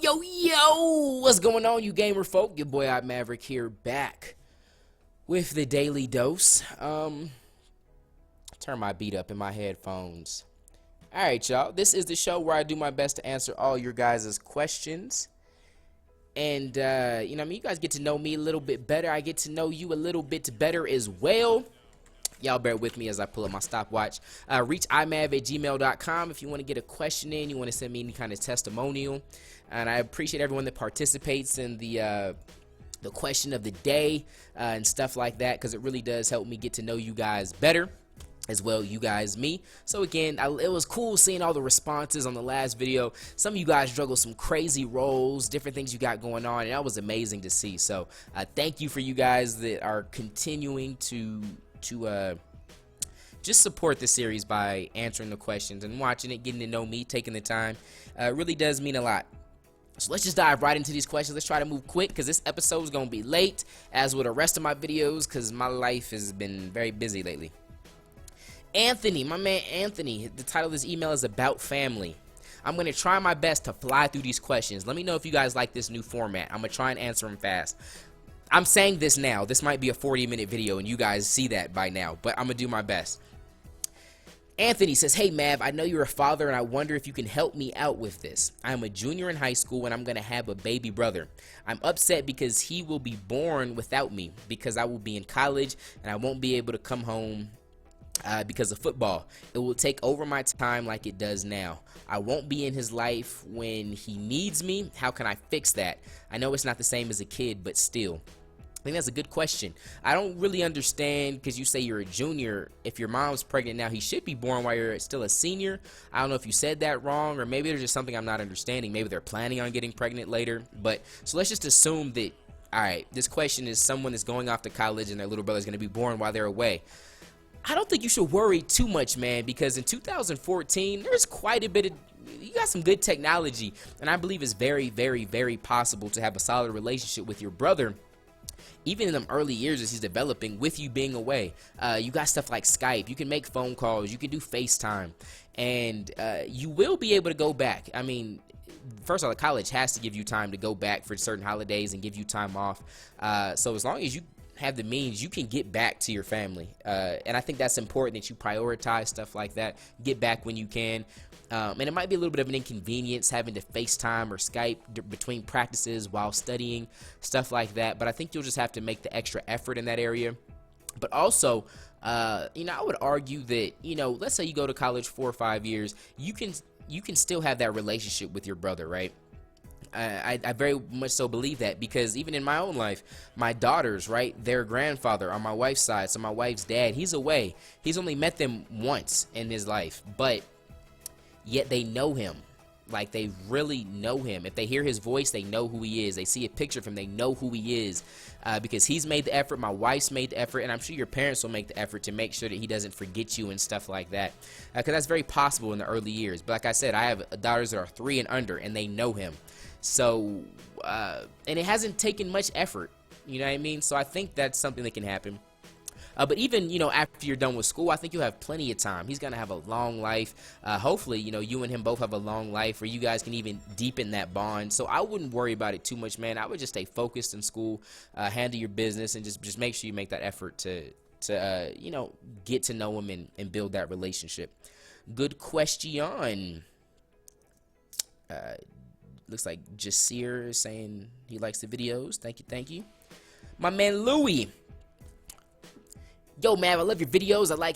Yo, what's going on, you gamer folk? Your boy mav-rik here, back with the daily dose. Turn my beat up in my headphones. Alright, y'all, this is the show where I do my best to answer all your guys' questions. And, you guys get to know me a little bit better. I get to know you a little bit better as well. Y'all bear with me as I pull up my stopwatch. Reach imav@gmail.com if you want to get a question in, you want to send me any kind of testimonial. And I appreciate everyone that participates in the question of the day and stuff like that, because it really does help me get to know you guys better, as well you guys me. So again, it was cool seeing all the responses on the last video. Some of you guys juggle some crazy roles, different things you got going on, and that was amazing to see. So thank you for you guys that are continuing to just support the series by answering the questions and watching it, getting to know me, taking the time. It really does mean a lot. So let's just dive right into these questions. Let's try to move quick because this episode is going to be late, as with the rest of my videos, because my life has been very busy lately. Anthony, my man Anthony, the title of this email is About Family. I'm going to try my best to fly through these questions. Let me know if you guys like this new format. I'm going to try and answer them fast. I'm saying this now. This might be a 40-minute video, and you guys see that by now, but I'm going to do my best. Anthony says, hey, Mav, I know you're a father, and I wonder if you can help me out with this. I'm a junior in high school, and I'm going to have a baby brother. I'm upset because he will be born without me, because I will be in college, and I won't be able to come home because of football. It will take over my time like it does now. I won't be in his life when he needs me. How can I fix that? I know it's not the same as a kid, but still. I think that's a good question. I don't really understand, because you say you're a junior. If your mom's pregnant now, he should be born while you're still a senior. I don't know if you said that wrong, or maybe there's just something I'm not understanding. Maybe they're planning on getting pregnant later. But so let's just assume that, all right, this question is someone is going off to college and their little brother's going to be born while they're away. I don't think you should worry too much, man, because in 2014, there's quite a bit of, you got some good technology, and I believe it's very, very, very possible to have a solid relationship with your brother, even in them early years as he's developing, with you being away. You got stuff like Skype. You can make phone calls. You can do FaceTime, and you will be able to go back. I mean, first of all, the college has to give you time to go back for certain holidays and give you time off. So as long as you have the means, you can get back to your family, and I think that's important that you prioritize stuff like that. Get back when you can, and it might be a little bit of an inconvenience having to FaceTime or Skype between practices while studying, stuff like that, but I think you'll just have to make the extra effort in that area. But also, I would argue that, let's say you go to college 4 or 5 years, you can still have that relationship with your brother, right? I very much so believe that, because even in my own life, my daughters, right, their grandfather on my wife's side, so my wife's dad, he's away. He's only met them once in his life, but yet they know him. Like, they really know him. If they hear his voice, they know who he is. They see a picture of him, they know who he is, because he's made the effort, my wife's made the effort, and I'm sure your parents will make the effort to make sure that he doesn't forget you and stuff like that, because that's very possible in the early years. But like I said, I have daughters that are 3 and under, and they know him. So, and it hasn't taken much effort, you know what I mean? So I think that's something that can happen. But even, after you're done with school, I think you'll have plenty of time. He's going to have a long life. Hopefully, you and him both have a long life where you guys can even deepen that bond. So I wouldn't worry about it too much, man. I would just stay focused in school, handle your business, and just make sure you make that effort to get to know him and build that relationship. Good question. Looks like Jasir is saying he likes the videos. Thank you. My man Louie. Yo, man, I love your videos. I like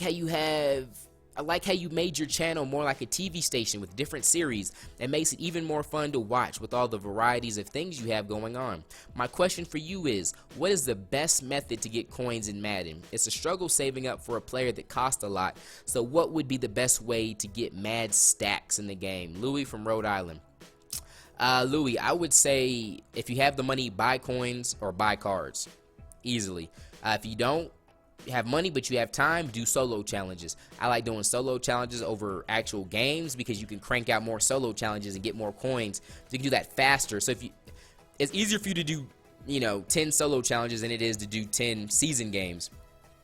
how you made your channel more like a TV station with different series. It makes it even more fun to watch with all the varieties of things you have going on. My question for you is, what is the best method to get coins in Madden? It's a struggle saving up for a player that costs a lot. So what would be the best way to get mad stacks in the game? Louie from Rhode Island. Louie, I would say if you have the money, buy coins or buy cards easily. If you don't have money but you have time, do solo challenges. I like doing solo challenges over actual games because you can crank out more solo challenges and get more coins. You can do that faster. So it's easier for you to do 10 solo challenges than it is to do 10 season games,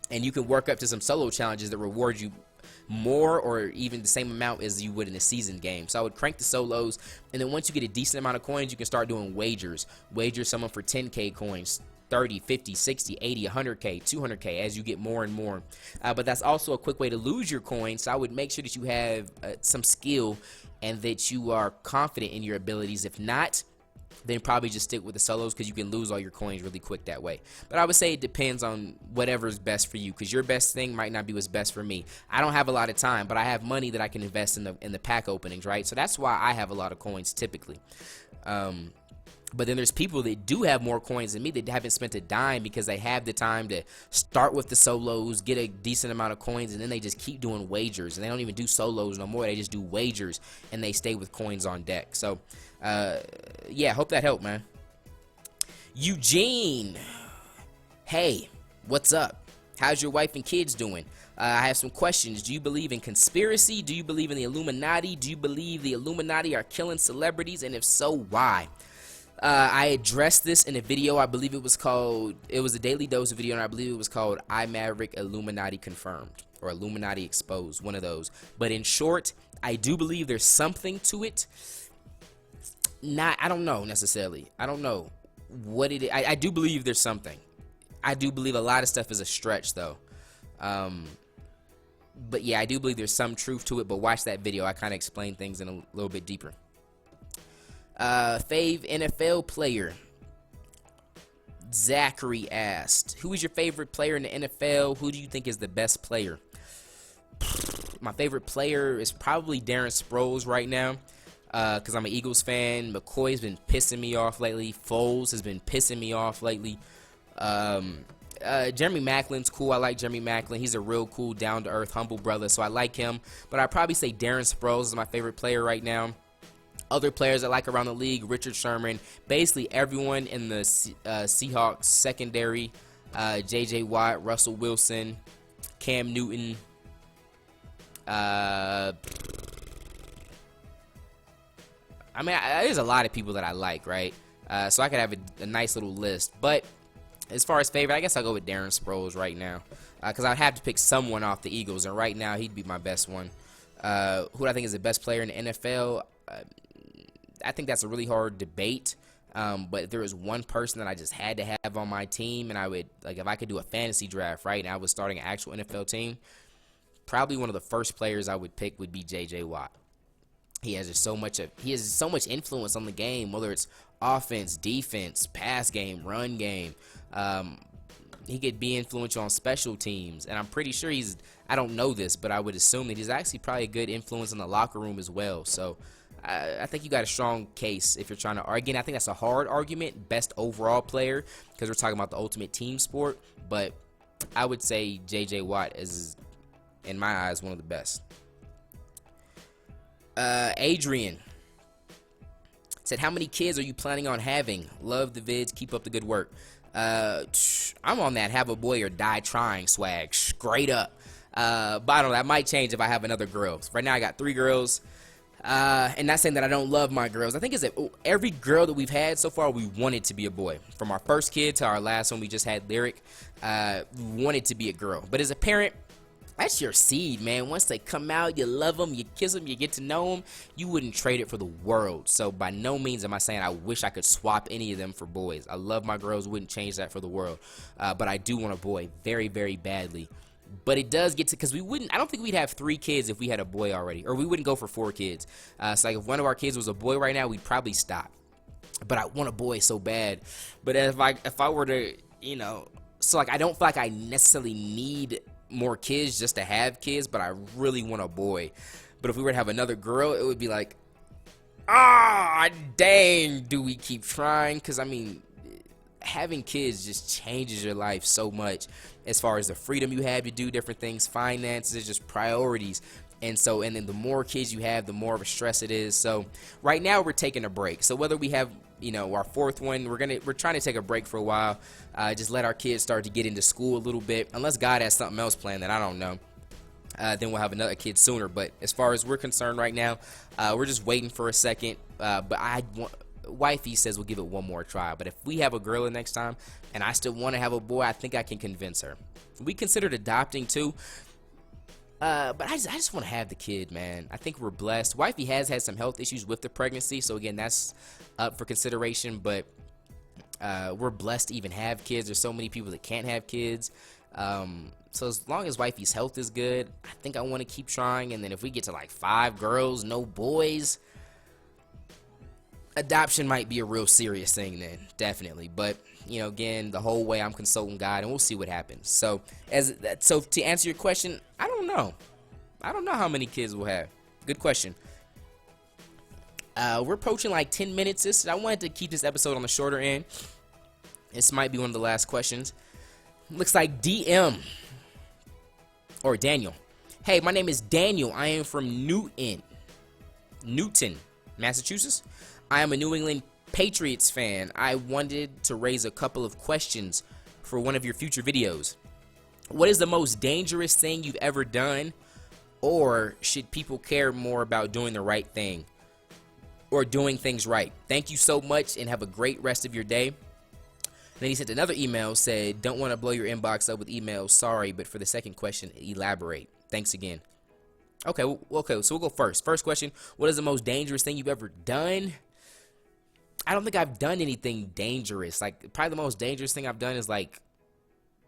and you can work up to some solo challenges that reward you more or even the same amount as you would in a season game. So I would crank the solos, and then once you get a decent amount of coins, you can start doing wagers. Wager someone for 10K coins, 30, 50, 60, 80, 100K, 200K as you get more and more. But that's also a quick way to lose your coins. So I would make sure that you have some skill and that you are confident in your abilities. If not, then probably just stick with the solos because you can lose all your coins really quick that way. But I would say it depends on whatever's best for you, because your best thing might not be what's best for me. I don't have a lot of time, but I have money that I can invest in the pack openings, right? So that's why I have a lot of coins typically. But then there's people that do have more coins than me that haven't spent a dime because they have the time to start with the solos, get a decent amount of coins, and then they just keep doing wagers. And they don't even do solos no more. They just do wagers, and they stay with coins on deck. So, yeah, hope that helped, man. Eugene. Hey, what's up? How's your wife and kids doing? I have some questions. Do you believe in conspiracy? Do you believe in the Illuminati? Do you believe the Illuminati are killing celebrities? And if so, why? I addressed this in a video. I believe it was a Daily Dose video, and I believe it was called I Maverick Illuminati Confirmed or Illuminati Exposed, one of those. But in short, I do believe there's something to it. I don't know necessarily. I don't know what it is. I do believe there's something. I do believe a lot of stuff is a stretch, though. But yeah, I do believe there's some truth to it. But watch that video. I kind of explain things in a little bit deeper. Fave NFL player. Zachary asked, who is your favorite player in the NFL? Who do you think is the best player? My favorite player is probably Darren Sproles right now, because I'm an Eagles fan. McCoy's been pissing me off lately. Foles has been pissing me off lately. Jeremy Maclin's cool. I like Jeremy Maclin. He's a real cool, down-to-earth, humble brother, so I like him. But I'd probably say Darren Sproles is my favorite player right now. Other players I like around the league, Richard Sherman, basically everyone in the Seahawks secondary, J.J. Watt, Russell Wilson, Cam Newton, I mean, there's a lot of people that I like, right? So I could have a nice little list. But as far as favorite, I guess I'll go with Darren Sproles right now, because I'd have to pick someone off the Eagles, and right now he'd be my best one. Who do I think is the best player in the NFL? I think that's a really hard debate, but if there was one person that I just had to have on my team, and I would, like, if I could do a fantasy draft, right, and I was starting an actual NFL team, probably one of the first players I would pick would be J.J. Watt. He has so much influence on the game, whether it's offense, defense, pass game, run game. He could be influential on special teams, and I'm pretty sure I don't know this, but I would assume that he's actually probably a good influence in the locker room as well. So I think you got a strong case if you're trying to argue. I think that's a hard argument, best overall player, because we're talking about the ultimate team sport. But I would say J.J. Watt is, in my eyes, one of the best. Adrian said, how many kids are you planning on having? Love the vids. Keep up the good work. I'm on that have a boy or die trying swag, straight up. But I don't know, that might change if I have another girl. Right now I got 3 girls. And not saying that I don't love my girls. I think it's that every girl that we've had so far, we wanted to be a boy. From our first kid to our last one, we just had Lyric. We wanted to be a girl. But as a parent, that's your seed, man. Once they come out, you love them, you kiss them, you get to know them. You wouldn't trade it for the world. So by no means am I saying I wish I could swap any of them for boys. I love my girls, wouldn't change that for the world. But I do want a boy very, very badly. But it does get to, because I don't think we'd have 3 kids if we had a boy already, or we wouldn't go for 4 kids. So like if one of our kids was a boy right now, we'd probably stop. But I want a boy so bad. But if I were to, so like I don't feel like I necessarily need more kids just to have kids, but I really want a boy. But if we were to have another girl, it would be like, dang, do we keep trying? Because I mean, having kids just changes your life so much as far as the freedom you have to do different things, finances, just priorities. And then the more kids you have, the more of a stress it is. So right now we're taking a break. So whether we have, our 4th one, we're trying to take a break for a while. Just let our kids start to get into school a little bit. Unless God has something else planned that I don't know. Then we'll have another kid sooner. But as far as we're concerned right now, we're just waiting for a second. But wifey says we'll give it one more try. But if we have a girl the next time and I still want to have a boy, I think I can convince her. We considered adopting too. But I just want to have the kid, man. I think we're blessed. Wifey has had some health issues with the pregnancy, so again, that's up for consideration. But we're blessed to even have kids. There's so many people that can't have kids. So as long as wifey's health is good, I think I want to keep trying. And then if we get to like 5 girls, no boys, adoption might be a real serious thing then, definitely. But you know, again, the whole way I'm consulting God, and we'll see what happens. So to answer your question, I don't know. I don't know how many kids we'll have. Good question. We're approaching like 10 minutes. I wanted to keep this episode on the shorter end. This might be one of the last questions. Looks like DM or Daniel. Hey, my name is Daniel. I am from Newton, Massachusetts. I am a New England Patriots fan. I wanted to raise a couple of questions for one of your future videos. What is the most dangerous thing you've ever done? Or should people care more about doing the right thing or doing things right? Thank you so much and have a great rest of your day. Then he sent another email, said, don't want to blow your inbox up with emails. Sorry, but for the second question, elaborate. Thanks again. Okay, so we'll go first. First question, what is the most dangerous thing you've ever done? I don't think I've done anything dangerous. Like, probably the most dangerous thing I've done is, like,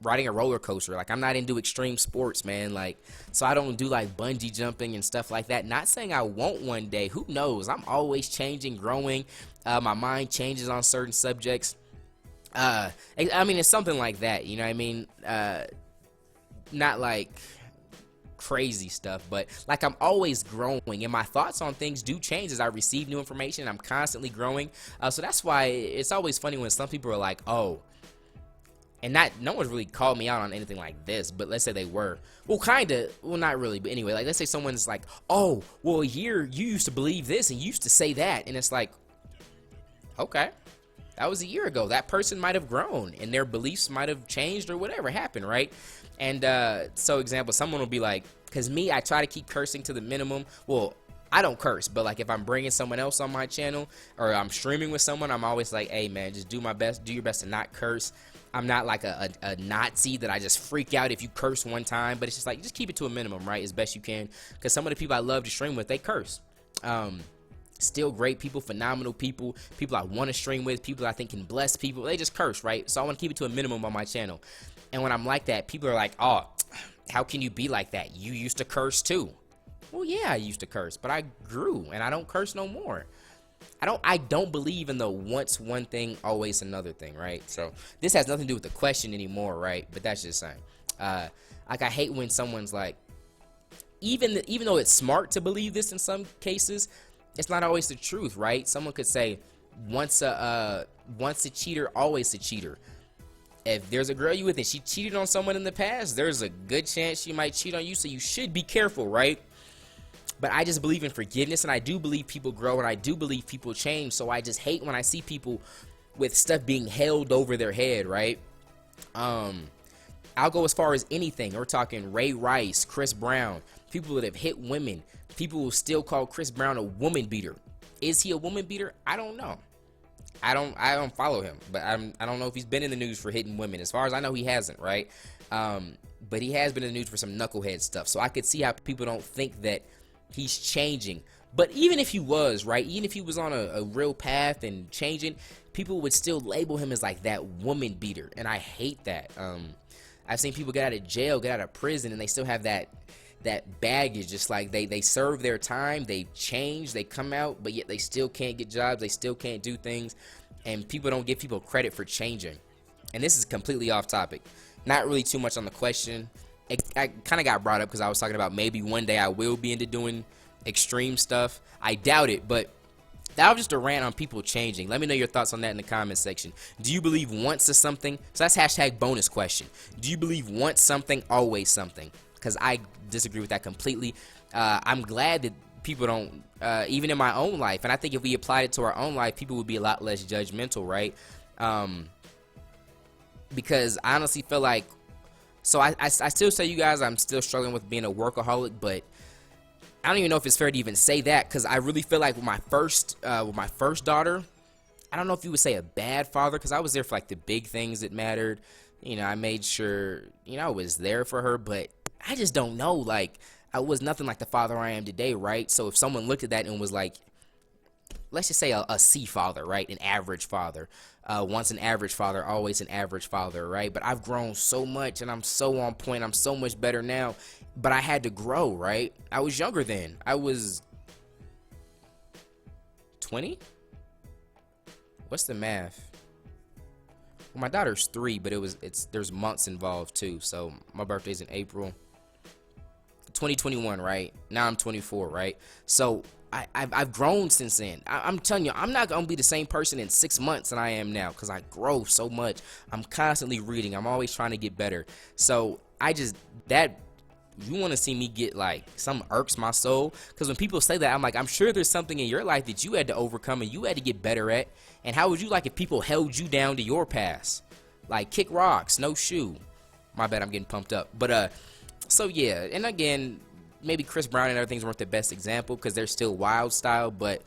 riding a roller coaster. Like, I'm not into extreme sports, man. Like, so I don't do, like, bungee jumping and stuff like that. Not saying I won't one day. Who knows? I'm always changing, growing. My mind changes on certain subjects. I mean, it's something like that, you know what I mean? Not like crazy stuff, but like I'm always growing, and my thoughts on things do change as I receive new information. I'm constantly growing, so that's why it's always funny when some people are like, oh, and no one's really called me out on anything like this, but let's say they were, well, not really, but anyway, like let's say someone's like, oh, well, you used to believe this and you used to say that, and it's like, okay, that was a year ago. That person might have grown and their beliefs might have changed or whatever happened, right? And so example, someone will be like, because me, I try to keep cursing to the minimum. Well, I don't curse, but like if I'm bringing someone else on my channel or I'm streaming with someone, I'm always like, hey man, just do your best to not curse. I'm not like a Nazi that I just freak out if you curse one time, but it's just like, just keep it to a minimum, right, as best you can, because some of the people I love to stream with, they curse. Still great people, phenomenal people I want to stream with, people I think can bless people, they just curse, right? So I want to keep it to a minimum on my channel. And when I'm like that, people are like, oh, how can you be like that? You used to curse too. Well, yeah, I used to curse, but I grew and I don't curse no more. I don't believe in the once one thing, always another thing, right? So this has nothing to do with the question anymore, right? But that's just saying. Like I hate when someone's like, even though it's smart to believe this in some cases, it's not always the truth, right? Someone could say, once a cheater, always a cheater. If there's a girl you with and she cheated on someone in the past, there's a good chance she might cheat on you, so you should be careful, right? But I just believe in forgiveness, and I do believe people grow, and I do believe people change, so I just hate when I see people with stuff being held over their head, right? I'll go as far as anything. We're talking Ray Rice, Chris Brown, people that have hit women. People will still call Chris Brown a woman beater. Is he a woman beater? I don't know. I don't follow him, but I don't know if he's been in the news for hitting women. As far as I know, he hasn't, right? But he has been in the news for some knucklehead stuff. So I could see how people don't think that he's changing. But even if he was, right, even if he was on a real path and changing, people would still label him as like that woman beater, and I hate that. I've seen people get out of jail, get out of prison, and they still have that baggage. Just like they serve their time, they change, they come out, but yet they still can't get jobs, they still can't do things, and people don't give people credit for changing. And this is completely off topic, not really too much on the question. I kind of got brought up because I was talking about maybe one day I will be into doing extreme stuff. I doubt it, but that was just a rant on people changing. Let me know your thoughts on that in the comment section. Do you believe once is something? So that's hashtag bonus question. Do you believe once something, always something? Because I disagree with that completely. I'm glad that people don't, even in my own life, and I think if we applied it to our own life, people would be a lot less judgmental, right? Because I honestly feel like, so I still say, you guys, I'm still struggling with being a workaholic, but I don't even know if it's fair to even say that, because I really feel like with my first daughter, I don't know if you would say a bad father, because I was there for like the big things that mattered. You know, I made sure, you know, I was there for her, but I just don't know. Like, I was nothing like the father I am today, right? So if someone looked at that and was like, let's just say a C father, right? An average father. Once an average father, always an average father, right? But I've grown so much and I'm so on point. I'm so much better now. But I had to grow, right? I was younger then. I was 20? What's the math? Well, my daughter's 3, but there's months involved too. So my birthday's in April 2021, right? Now I'm 24, right? So I've grown since then. I'm telling you, I'm not gonna be the same person in 6 months than I am now, because I grow so much. I'm constantly reading. I'm always trying to get better. So you want to see me get like, something irks my soul, because when people say that, I'm like, I'm sure there's something in your life that you had to overcome and you had to get better at. And how would you like if people held you down to your past? Like, kick rocks, no shoe. My bad, I'm getting pumped up. But so yeah, and again, maybe Chris Brown and other things weren't the best example because they're still wild style, but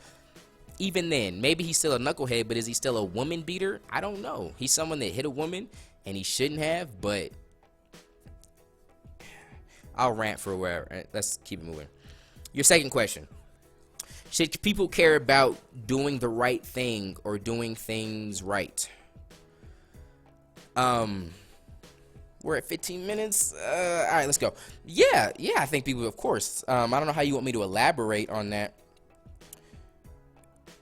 even then, maybe he's still a knucklehead, but is he still a woman beater? I don't know. He's someone that hit a woman and he shouldn't have, but I'll rant for wherever. Let's keep it moving. Your second question. Should people care about doing the right thing or doing things right? We're at 15 minutes. All right, let's go. Yeah, I think people, of course. I don't know how you want me to elaborate on that.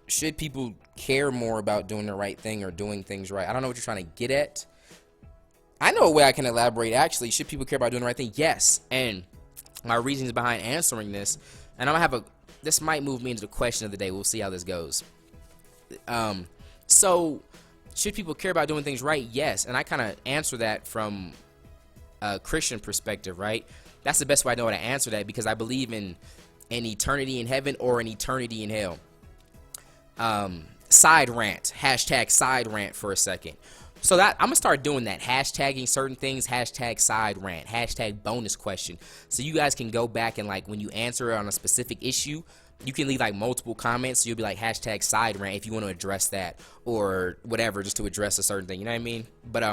Should people care more about doing the right thing or doing things right? I don't know what you're trying to get at. I know a way I can elaborate, actually. Should people care about doing the right thing? Yes. And my reasons behind answering this, and I'm going to have this might move me into the question of the day. We'll see how this goes. So, should people care about doing things right? Yes. And I kind of answer that from a Christian perspective, right? That's the best way I know how to answer that, because I believe in an eternity in heaven or an eternity in hell. Side rant. Hashtag side rant for a second. So that I'm gonna start doing that, hashtagging certain things, hashtag side rant, hashtag bonus question. So you guys can go back and, like, when you answer on a specific issue, you can leave like multiple comments. So you'll be like hashtag side rant if you want to address that or whatever, just to address a certain thing. You know what I mean? But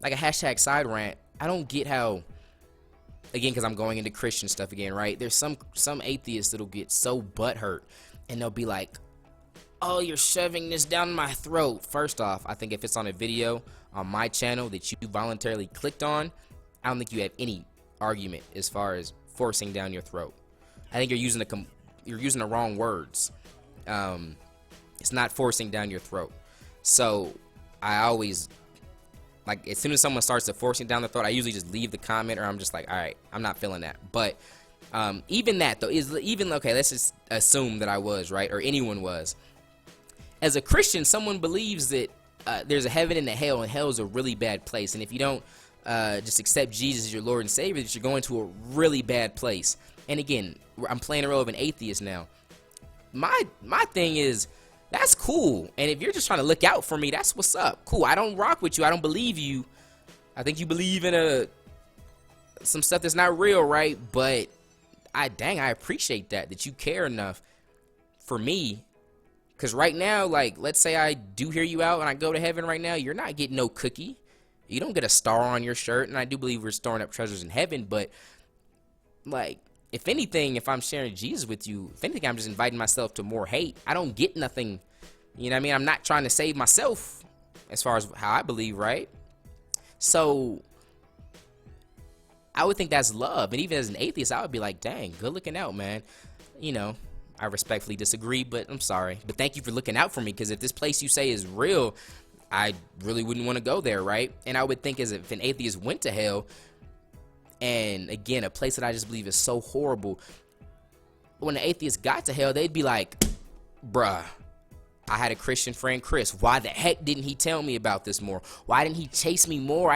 like a hashtag side rant, I don't get how. Again, because I'm going into Christian stuff again, right? There's some atheists that'll get so butthurt and they'll be like, oh, you're shoving this down my throat. First off, I think if it's on a video on my channel that you voluntarily clicked on, I don't think you have any argument as far as forcing down your throat. I think you're using the wrong words. It's not forcing down your throat. So I always, like, as soon as someone starts to forcing down the throat, I usually just leave the comment, or I'm just like, all right, I'm not feeling that. But even that though is even okay. Let's just assume that I was right, or anyone was. As a Christian, someone believes that there's a heaven and a hell, and hell is a really bad place. And if you don't just accept Jesus as your Lord and Savior, that you're going to a really bad place. And again, I'm playing the role of an atheist now. My thing is, that's cool. And if you're just trying to look out for me, that's what's up. Cool. I don't rock with you. I don't believe you. I think you believe in some stuff that's not real, right? But I appreciate that you care enough for me. Because right now, like, let's say I do hear you out and I go to heaven right now, you're not getting no cookie. You don't get a star on your shirt. And I do believe we're storing up treasures in heaven. But, like, if anything, if I'm sharing Jesus with you, if anything, I'm just inviting myself to more hate. I don't get nothing. You know what I mean? I'm not trying to save myself as far as how I believe, right? So I would think that's love. And even as an atheist, I would be like, dang, good looking out, man. You know, I respectfully disagree, but I'm sorry. But thank you for looking out for me, because if this place you say is real, I really wouldn't want to go there, right? And I would think as if an atheist went to hell, and again, a place that I just believe is so horrible, when an atheist got to hell, they'd be like, bruh, I had a Christian friend, Chris. Why the heck didn't he tell me about this more? Why didn't he chase me more?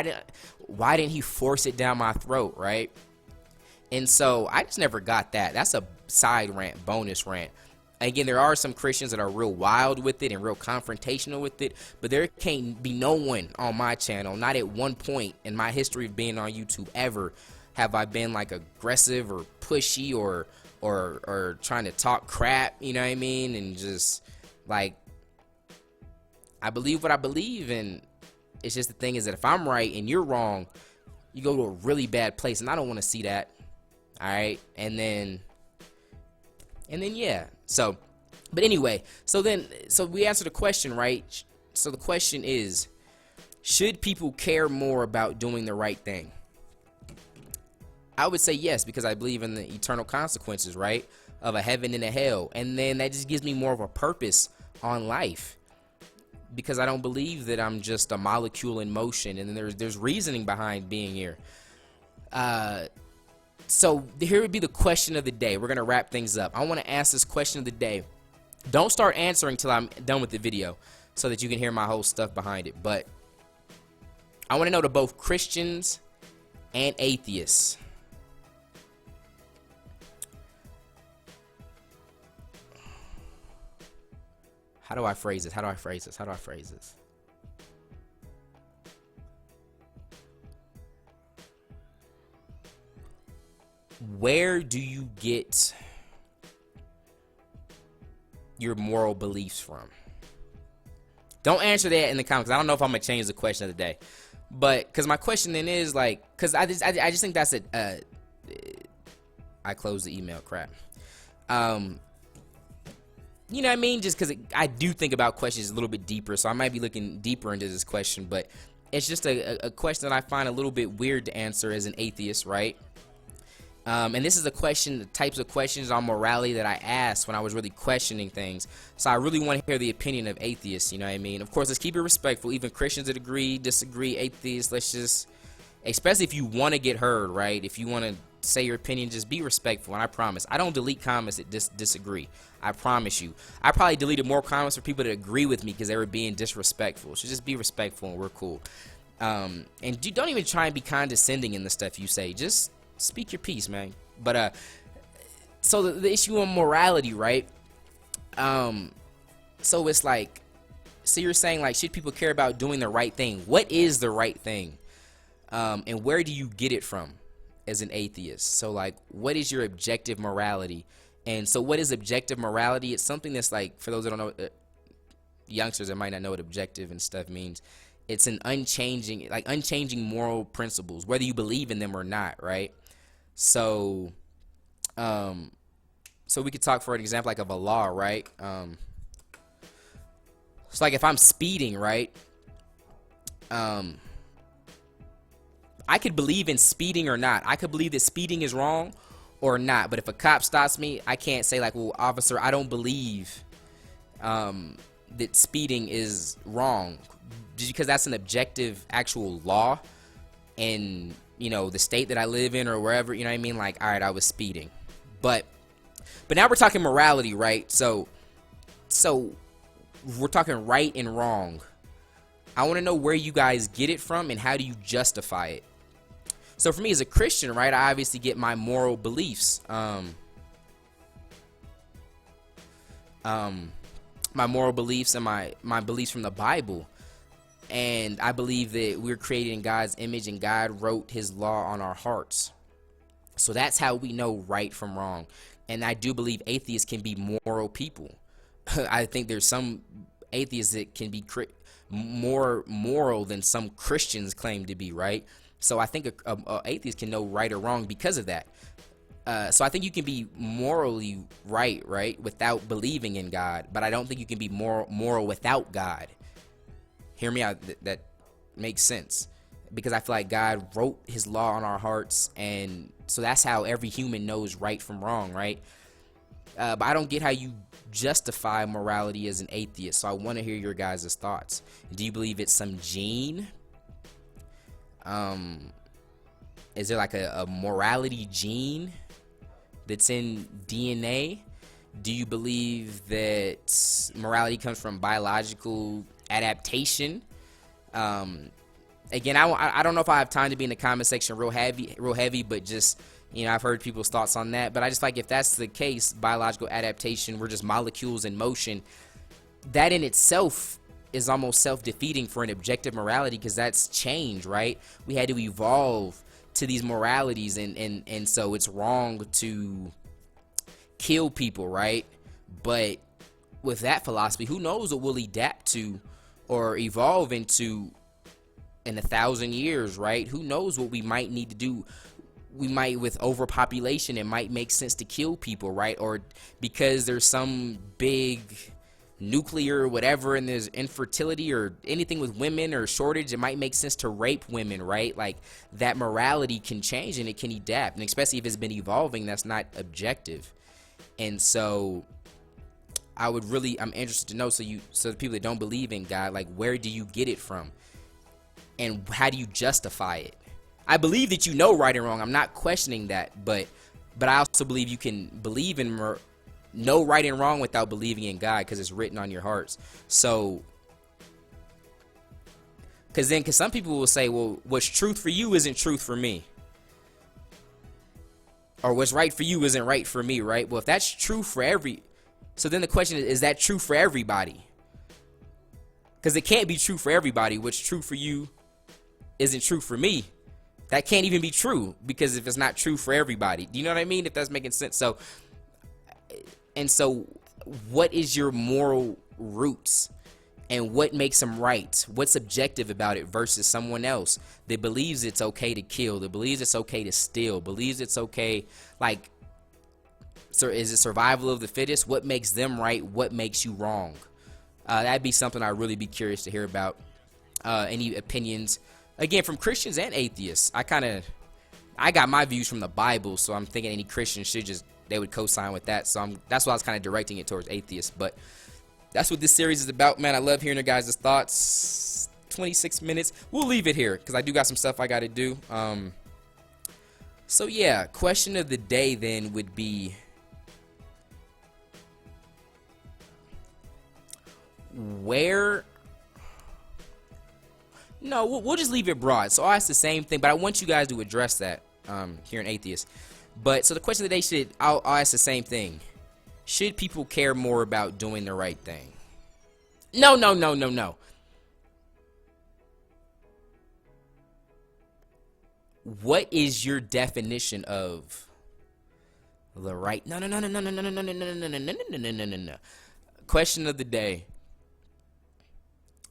Why didn't he force it down my throat, right? And so I just never got that. That's a side rant, bonus rant. Again, there are some Christians that are real wild with it and real confrontational with it, but there can't be no one on my channel, not at one point in my history of being on YouTube ever, have I been like aggressive or pushy or trying to talk crap, you know what I mean? And just like, I believe what I believe, and it's just the thing is that if I'm right and you're wrong, you go to a really bad place, and I don't want to see that. All right, and then yeah. So, but anyway, so we answer the question, right? So the question is, should people care more about doing the right thing? I would say yes, because I believe in the eternal consequences, right, of a heaven and a hell, and then that just gives me more of a purpose on life, because I don't believe that I'm just a molecule in motion, and then there's reasoning behind being here. So here would be the question of the day. We're gonna wrap things up. I want to ask this question of the day. Don't start answering till I'm done with the video, so that you can hear my whole stuff behind it. But I want to know to both Christians and atheists. How do I phrase this? How do I phrase this? How do I phrase this? Where do you get your moral beliefs from? Don't answer that in the comments. I don't know if I'm gonna change the question of the day, but because my question then is like, because I just think that's I closed the email. Crap. You know what I mean? Just because I do think about questions a little bit deeper, so I might be looking deeper into this question, but it's just a question that I find a little bit weird to answer as an atheist, right? And this is a question, the types of questions on morality that I asked when I was really questioning things. So I really want to hear the opinion of atheists, you know what I mean? Of course, let's keep it respectful. Even Christians that agree, disagree, atheists, let's just, especially if you want to get heard, right? If you want to say your opinion, just be respectful. And I promise, I don't delete comments that disagree. I promise you. I probably deleted more comments for people that agree with me because they were being disrespectful. So just be respectful and we're cool. And don't even try and be condescending in the stuff you say. Just speak your piece, man. But so the issue on morality, right? So it's like, so you're saying like, should people care about doing the right thing? What is the right thing? And where do you get it from as an atheist? So like, what is your objective morality? And so what is objective morality? It's something that's like, for those that don't know, youngsters that might not know what objective and stuff means. It's an unchanging moral principles, whether you believe in them or not, right? So, so we could talk for an example like of a law, right? It's like if I'm speeding, right? I could believe in speeding or not. I could believe that speeding is wrong or not. But if a cop stops me, I can't say like, well, officer, I don't believe that speeding is wrong, just because that's an objective actual law in, you know, the state that I live in or wherever, you know what I mean? Like, all right, I was speeding. But now we're talking morality, right? So we're talking right and wrong. I want to know where you guys get it from and how do you justify it. So for me as a Christian, right, I obviously get my moral beliefs. My moral beliefs and my beliefs from the Bible. And I believe that we're created in God's image and God wrote his law on our hearts. So that's how we know right from wrong. And I do believe atheists can be moral people. I think there's some atheists that can be more moral than some Christians claim to be, right? So I think a atheist can know right or wrong because of that. So I think you can be morally right, without believing in God. But I don't think you can be moral without God. Hear me out. That makes sense. Because I feel like God wrote his law on our hearts. And so that's how every human knows right from wrong, right? But I don't get how you justify morality as an atheist. So I want to hear your guys' thoughts. Do you believe it's some gene? Is there like a morality gene that's in DNA? Do you believe that morality comes from biological adaptation? Again, I don't know if I have time to be in the comment section real heavy, but just, you know, I've heard people's thoughts on that. But I just like, if that's the case, biological adaptation, we're just molecules in motion, that in itself is almost self-defeating for an objective morality, because that's change, right? We had to evolve to these moralities, and so it's wrong to kill people, right? But with that philosophy, who knows what we'll adapt to or evolve into in 1,000 years, right? Who knows what we might need to do? we might, with overpopulation, it might make sense to kill people, right? Or because there's some big nuclear whatever and there's infertility or anything with women or shortage, it might make sense to rape women, right? Like, that morality can change and it can adapt, and especially if it's been evolving, that's not objective. And so I'm interested to know, so the people that don't believe in God, like, where do you get it from and how do you justify it? I believe that you know right and wrong, I'm not questioning that, but I also believe you can believe in know right and wrong without believing in God, because it's written on your hearts. So, because some people will say, well, what's truth for you isn't truth for me, or what's right for you isn't right for me, right? Well, if that's true for so then the question is that true for everybody? Because it can't be true for everybody. What's true for you isn't true for me. That can't even be true, because if it's not true for everybody, do you know what I mean? If that's making sense. So what is your moral roots, and what makes them right? What's objective about it versus someone else that believes it's okay to kill, that believes it's okay to steal, believes it's okay, like, so is it survival of the fittest? What makes them right? What makes you wrong? That'd be something I'd really be curious to hear about. Any opinions, again, from Christians and atheists. I got my views from the Bible, so I'm thinking any Christian they would co-sign with that. So that's why I was kind of directing it towards atheists. But that's what this series is about, man. I love hearing your guys' thoughts. 26 minutes. We'll leave it here because I do got some stuff I got to do. So yeah, question of the day then would be, where? No, we'll just leave it broad. So I'll ask the same thing, but I want you guys to address that here in Atheist. But so the question of the day I'll ask the same thing. Should people care more about doing the right thing? No. What is your definition of the right? No. Question of the day.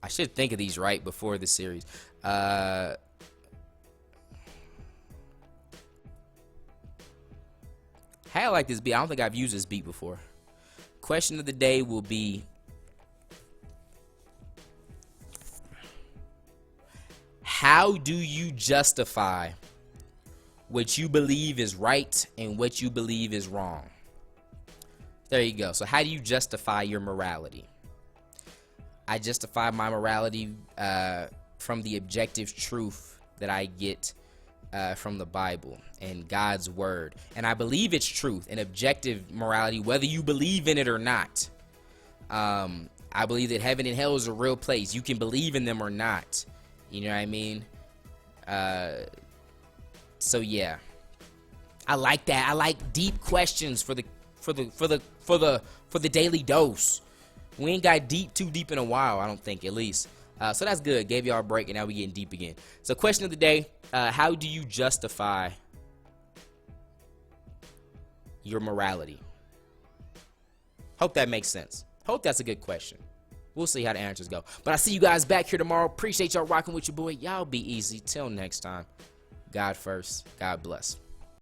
I should think of these right before the series. How I like this beat? I don't think I've used this beat before. Question of the day will be, how do you justify what you believe is right and what you believe is wrong? There you go. So how do you justify your morality? I justify my morality from the objective truth that I get from the Bible and God's word, and I believe it's truth and objective morality, whether you believe in it or not. I believe that heaven and hell is a real place. You can believe in them or not. You know what I mean? So yeah, I like that. I like deep questions for the daily dose. We ain't got too deep in a while, I don't think, at least. So that's good. Gave y'all a break, and now we getting deep again. So question of the day, how do you justify your morality? Hope that makes sense. Hope that's a good question. We'll see how the answers go. But I see you guys back here tomorrow. Appreciate y'all rocking with your boy. Y'all be easy. Till next time. God first. God bless.